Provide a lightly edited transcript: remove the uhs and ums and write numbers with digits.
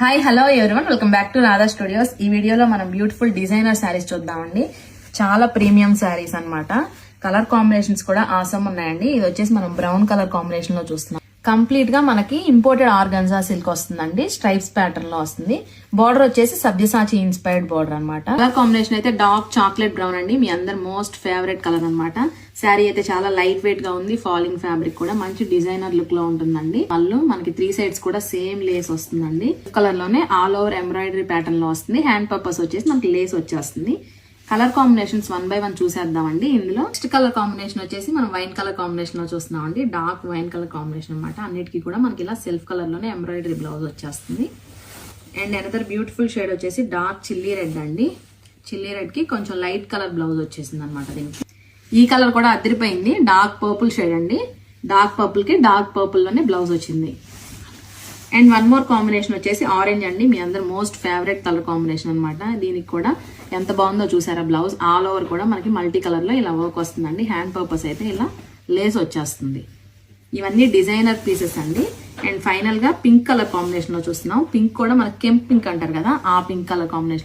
Hi hello everyone, welcome back to Radha studios. ఈ వీడియోలో మనం బ్యూటిఫుల్ డిజైనర్ శారీస్ చూద్దామండి. చాలా ప్రీమియం శారీస్ అన్నమాట. కలర్ కాంబినేషన్స్ కూడా ఆసమ్ ఉన్నాయండి. ఇది వచ్చేసి మనం బ్రౌన్ కలర్ కాంబినేషన్ లో చూస్తున్నాం. కంప్లీట్ గా మనకి ఇంపోర్టెడ్ ఆర్గన్జా సిల్క్ వస్తుందండి. స్ట్రైప్స్ ప్యాటర్న్ లో వస్తుంది. బార్డర్ వచ్చేసి సబ్జసాచి ఇన్స్పైర్డ్ బార్డర్ అన్నమాట. కలర్ కాంబినేషన్ అయితే డార్క్ చాక్లెట్ బ్రౌన్ అండి. మీ అందరు మోస్ట్ ఫేవరెట్ కలర్ అన్నమాట. శారీ అయితే చాలా లైట్ వెయిట్ గా ఉంది. ఫాలింగ్ ఫ్యాబ్రిక్ కూడా మంచి డిజైనర్ లుక్ లో ఉంటుందండి. వాళ్ళు మనకి 3 సైడ్స్ కూడా సేమ్ లేస్ వస్తుందండి. కలర్ లోనే ఆల్ ఓవర్ ఎంబ్రాయిడరీ ప్యాటర్న్ లో వస్తుంది. హ్యాండ్ పర్పస్ వచ్చేసి మనకి లేస్ వచ్చేస్తుంది. కలర్ కాంబినేషన్స్ 1 by 1 చూసేద్దామండి. ఇందులో నెక్స్ట్ కలర్ కాంబినేషన్ వచ్చేసి మనం వైన్ కలర్ కాంబినేషన్ లో చూస్తున్నామండి. డార్క్ వైన్ కలర్ కాంబినేషన్ అనమాట. అన్నిటికీ కూడా మనకి ఇలా సెల్ఫ్ కలర్ లోనే ఎంబ్రాయిడరీ బ్లౌజ్ వచ్చేస్తుంది. అండ్ అనదర్ బ్యూటిఫుల్ షేడ్ వచ్చేసి డార్క్ చిల్లీ రెడ్ అండి. చిల్లీ రెడ్ కి కొంచెం లైట్ కలర్ బ్లౌజ్ వచ్చేసింది అనమాట. దీనికి ఈ కలర్ కూడా అదిరిపోయింది. డార్క్ పర్పుల్ షేడ్ అండి. డార్క్ పర్పుల్ కి డార్క్ పర్పుల్ లోనే బ్లౌజ్ వచ్చింది. అండ్ వన్ మోర్ కాంబినేషన్ వచ్చేసి ఆరెంజ్ అండి. మీ అందరు మోస్ట్ ఫేవరెట్ కలర్ కాంబినేషన్ అనమాట. దీనికి కూడా ఎంత బాగుందో చూసారా. బ్లౌజ్ ఆల్ ఓవర్ కూడా మనకి మల్టీ కలర్ లో ఇలా వర్క్ వస్తుందండి. హ్యాండ్ పర్పస్ అయితే ఇలా లేస్ వచ్చేస్తుంది. ఇవన్నీ డిజైనర్ పీసెస్ అండి. అండ్ ఫైనల్ గా పింక్ కలర్ కాంబినేషన్ లో చూస్తున్నాం. పింక్ కూడా మనకి కెంప్ పింక్ అంటారు కదా, ఆ పింక్ కలర్ కాంబినేషన్